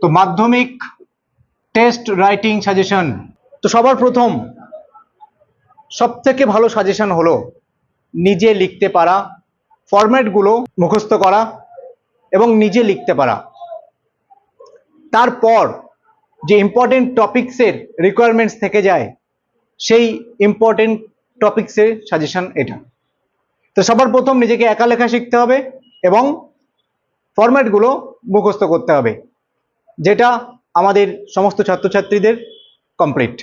তো মাধ্যমিক test writing suggestion. তো সবার প্রথম সবথেকে ভালো সাজেশন হলো নিজে লিখতে পারা, ফরম্যাটগুলো মুখস্থ করা এবং নিজে লিখতে পারা। তারপর যে ইম্পর্টেন্ট টপিকসের রিকোয়ারমেন্টস থেকে যায় সেই ইম্পর্টেন্ট টপিকসের সাজেশন এটা। তো সবার প্রথম নিজেকে একা লেখা শিখতে হবে এবং ফরম্যাটগুলো মুখস্থ করতে হবে, যেটা আমাদের সমস্ত ছাত্রছাত্রীদের কমপ্লিট।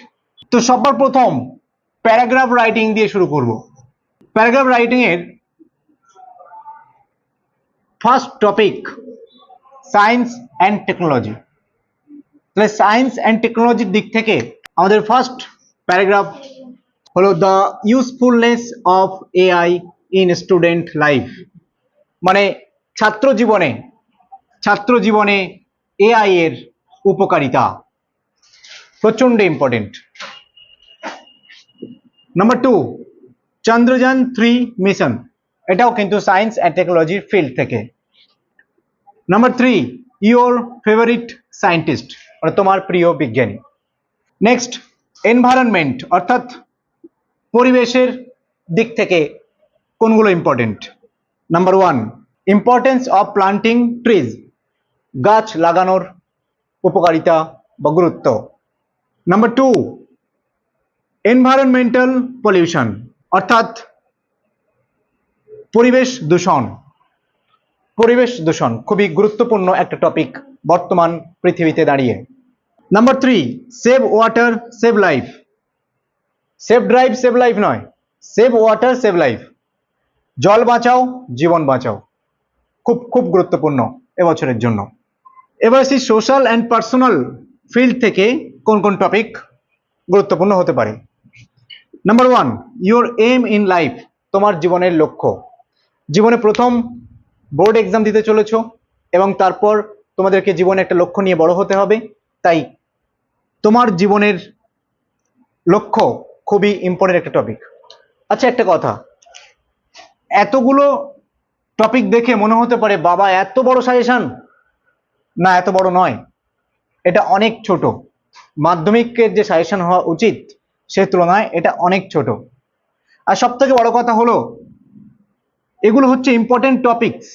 তো সবার প্রথম প্যারাগ্রাফ রাইটিং দিয়ে শুরু করব। প্যারাগ্রাফ রাইটিং এর first topic science and technology. তাহলে সায়েন্স অ্যান্ড টেকনোলজির দিক থেকে আমাদের ফার্স্ট প্যারাগ্রাফ হলো the usefulness of AI in student life. মানে ছাত্র জীবনে এআই এর উপকারিতা প্রচন্ড ইম্পর্টেন্ট। নাম্বার 2 চন্দ্রযান 3 মিশন, এটাও কিন্তু সায়েন্স অ্যান্ড টেকনোলজির ফিল্ড থেকে। নাম্বার 3 ইওর ফেভারিট সায়েন্টিস্ট, মানে তোমার প্রিয় বিজ্ঞানী। নেক্সট এনভায়রনমেন্ট, অর্থাৎ পরিবেশের দিক থেকে কোনগুলো important. Number 1 importance of planting trees, গাছ লাগানোর উপকারিতা বা গুরুত্ব। নাম্বার 2 এনভায়রনমেন্টাল পলিউশন, অর্থাৎ পরিবেশ দূষণ খুবই গুরুত্বপূর্ণ একটা টপিক বর্তমান পৃথিবীতে দাঁড়িয়ে। Number 3 save water save life, save drive save life নয়, সেভ ওয়াটার সেভ লাইফ, জল বাঁচাও জীবন বাঁচাও, খুব খুব গুরুত্বপূর্ণ এবছরের জন্য। এবার আসি সোশ্যাল অ্যান্ড পার্সোনাল ফিল্ড থেকে কোন কোন টপিক গুরুত্বপূর্ণ হতে পারে। Number 1 your aim in life, তোমার জীবনের লক্ষ্য। জীবনে প্রথম বোর্ড এক্সাম দিতে চলেছো এবং তারপর তোমাদেরকে জীবনে একটা লক্ষ্য নিয়ে বড় হতে হবে, তাই তোমার জীবনের লক্ষ্য খুবই ইম্পর্টেন্ট একটা টপিক। আচ্ছা একটা কথা, এতগুলো টপিক দেখে মনে হতে পারে বাবা এত বড় সাজেশন। না, এত বড় নয়, এটা অনেক ছোট। মাধ্যমিকের যে সাজেশন হওয়া উচিত সে তুলনায় এটা অনেক ছোট। আর সব থেকে বড় কথা হলো এগুলো হচ্ছে ইম্পর্টেন্ট টপিকস,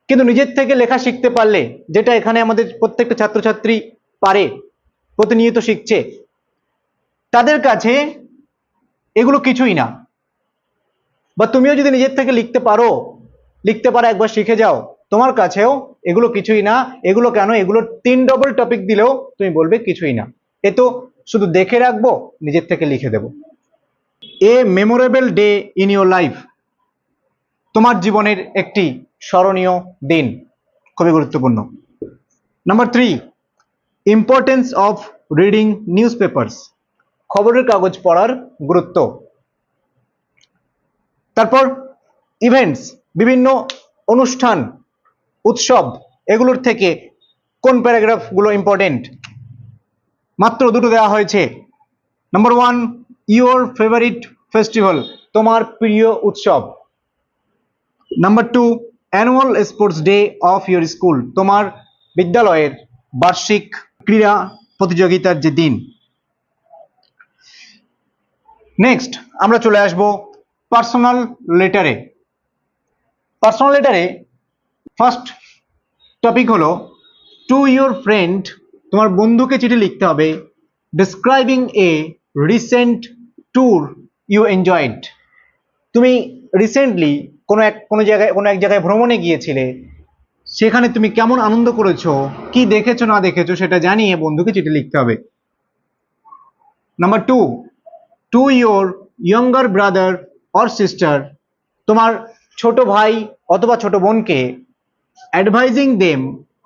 কিন্তু নিজের থেকে লেখা শিখতে পারলে, যেটা এখানে আমাদের প্রত্যেকটা ছাত্রছাত্রী পারে, প্রতিনিয়ত শিখছে, তাদের কাছে এগুলো কিছুই না। বা তুমিও যদি নিজের থেকে লিখতে পারো একবার শিখে যাও, তোমার কাছেও এগুলো কিছুই না। এগুলো কেন, এগুলো 3 ডবল টপিক দিলেও তুমি বলবে কিছুই না, এ তো শুধু দেখে রাখবো, নিজের থেকে লিখে দেব। A memorable day in your life, তোমার জীবনের একটি স্মরণীয় দিন, খুবই গুরুত্বপূর্ণ। Number 3 importance of reading newspapers, খবরের কাগজ পড়ার গুরুত্ব। তারপর ইভেন্টস, বিভিন্ন অনুষ্ঠান উৎসব, এগুলোর থেকে কোন প্যারাগ্রাফগুলো ইম্পর্টেন্ট, মাত্র দুটো দেওয়া হয়েছে। নাম্বার 1 ইওর ফেভারিট ফেস্টিভ্যাল, তোমার প্রিয় উৎসব। Number 2 annual sports day of your school, তোমার বিদ্যালয়ের বার্ষিক ক্রীড়া প্রতিযোগিতার যে দিন। নেক্সট আমরা চলে আসব পার্সোনাল লেটারে। পার্সোনাল লেটারে ফার্স্ট টপিক হলো টু ইউর ফ্রেন্ড, তোমার বন্ধুকে চিঠি লিখতে হবে, describing a recent tour you enjoyed, তুমি রিসেন্টলি কোনো এক জায়গায় ভ্রমণে গিয়েছিলে, সেখানে তুমি কেমন আনন্দ করেছো, কি দেখেছো না দেখেছো সেটা জানিয়ে বন্ধুকে চিঠি লিখতে হবে। Number 2 to your younger brother or sister, তোমার ছোট ভাই অথবা ছোট বোনকে advising them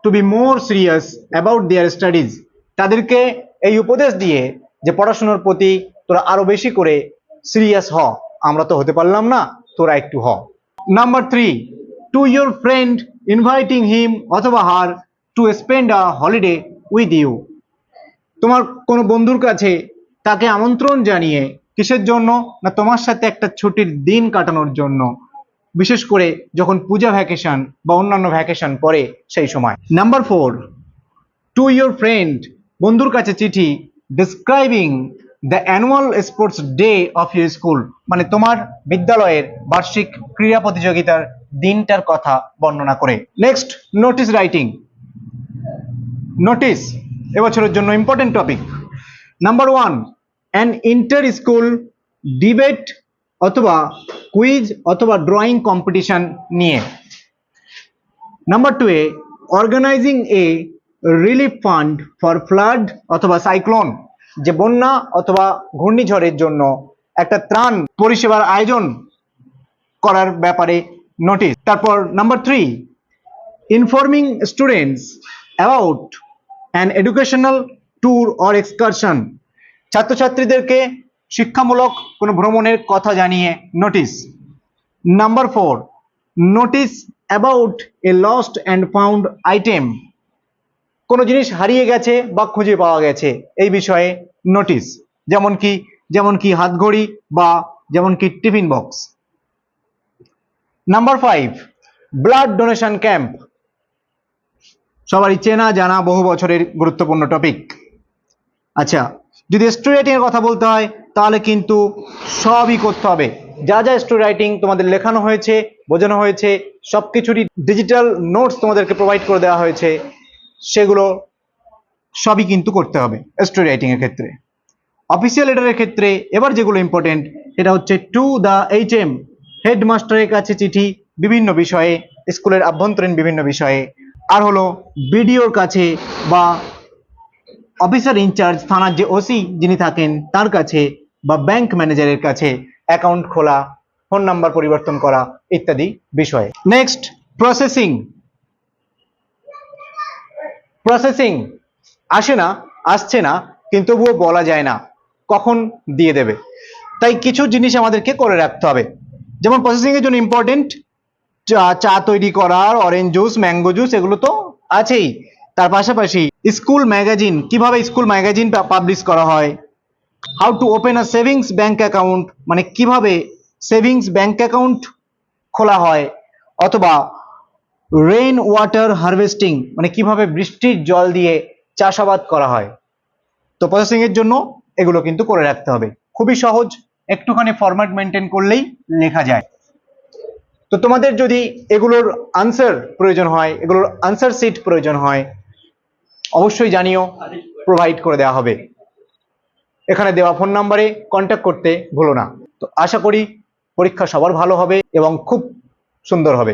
to be more serious about their studies, তাদেরকে এই উপদেশ দিয়ে যে পড়াশোনার প্রতি তোরা আরো বেশি করে সিরিয়াস হ, আমরা তো হতে পারলাম না, তোরা একটু হ। Number 3 to your friend inviting him অথবা her to spend a holiday with you, তোমার কোনো বন্ধুর কাছে তাকে আমন্ত্রণ জানিয়ে, কিসের জন্য না তোমার সাথে একটা ছুটির দিন কাটানোর জন্য, বিশেষ করে যখন পূজা ভ্যাকেশন বা অন্যান্য ভ্যাকেশন পড়ে সেই সময়। নাম্বার 4 টু ইয়োর ফ্রেন্ড, বন্ধুর কাছে চিঠি, describing the annual sports day of your school, মানে তোমার বিদ্যালয়ের বার্ষিক ক্রীড়া প্রতিযোগিতার দিনটার কথা বর্ণনা করে। Next, notice writing. নোটিস এবছরের জন্য important topic. Number 1, an inter school debate অথবা কুইজ অথবা ড্রয়িং কম্পিটিশন নিয়ে। Number 2 a organising a relief fund for flood অথবা সাইক্লোন, যে বন্যা অথবা ঘূর্ণিঝড়ের জন্য একটা ত্রাণ পরিষেবার আয়োজন করার ব্যাপারে নোটিশ। তারপর number 3, informing students about an educational tour or excursion, ছাত্রছাত্রীদেরকে শিক্ষামূলক কোনো ভ্রমণের কথা জানিয়ে notice. Number 4, notice about a lost and found item, কোনো জিনিস হারিয়ে গেছে বা খুঁজে পাওয়া গেছে এই বিষয়ে নোটিশ, যেমন কি হাতঘড়ি বা যেমন কি tiffin box. Number 5, blood donation camp, সবারই চেনা জানা বহু বছরের গুরুত্বপূর্ণ টপিক। আচ্ছা, যদি স্টোরি রাইটিং এর কথা বলতে হয় তাহলে কিন্তু সবই করতে হবে। যা যা স্টোরি রাইটিং তোমাদের লেখানো হয়েছে, বোঝানো হয়েছে, সবকিছুরই ডিজিটাল নোটস তোমাদেরকে প্রোভাইড করে দেওয়া হয়েছে, সেগুলো সবই কিন্তু করতে হবে স্টোরি রাইটিং এর ক্ষেত্রে। অফিসিয়াল লেটারের ক্ষেত্রে এবার যেগুলো ইম্পর্টেন্ট সেটা হচ্ছে টু দ্য HM, হেডমাস্টারের কাছে চিঠি বিভিন্ন বিষয়ে, স্কুলের আভ্যন্তরীণ বিভিন্ন বিষয়ে। আর হলো বিডিওর কাছে বা অফিসার ইনচার্জ, থানার যে ওসি যিনি থাকেন তার কাছে, বা ব্যাংক ম্যানেজারের কাছে অ্যাকাউন্ট খোলা, ফোন নাম্বার পরিবর্তন করা ইত্যাদি বিষয়ে। Next, processing. প্রসেসিং আসছে না কিন্তু তবুও বলা যায় না কখন দিয়ে দেবে, তাই কিছু জিনিস আমাদেরকে করে রাখতে হবে। যেমন প্রসেসিং এর জন্য ইম্পর্টেন্ট চা তৈরি করার, অরেঞ্জ জুস, ম্যাঙ্গো জুস, এগুলো তো আছেই। তার পাশাপাশি স্কুল ম্যাগাজিন, কিভাবে স্কুল ম্যাগাজিন পাবলিশ করা হয়, how to open a savings bank account, মানে কিভাবে সেভিংস ব্যাংক অ্যাকাউন্ট খোলা হয়, অথবা রেইন ওয়াটার হারভেস্টিং, মানে কিভাবে বৃষ্টির জল দিয়ে চাষাবাদ করা হয়। তো প্রসেসিং এর জন্য এগুলো কিন্তু করে রাখতে হবে, খুবই সহজ, একটুখানি ফরম্যাট মেনটেন করলেই লেখা যায়। তো তোমাদের যদি এগুলোর আনসার প্রয়োজন হয়, এগুলোর আনসার শিট প্রয়োজন হয়, অবশ্যই জানিও, প্রোভাইড করে দেওয়া হবে। এখানে দেওয়া ফোন নাম্বারে কন্ট্যাক্ট করতে ভুলো না। তো আশা করি পরীক্ষা সবার ভালো হবে এবং খুব সুন্দর হবে।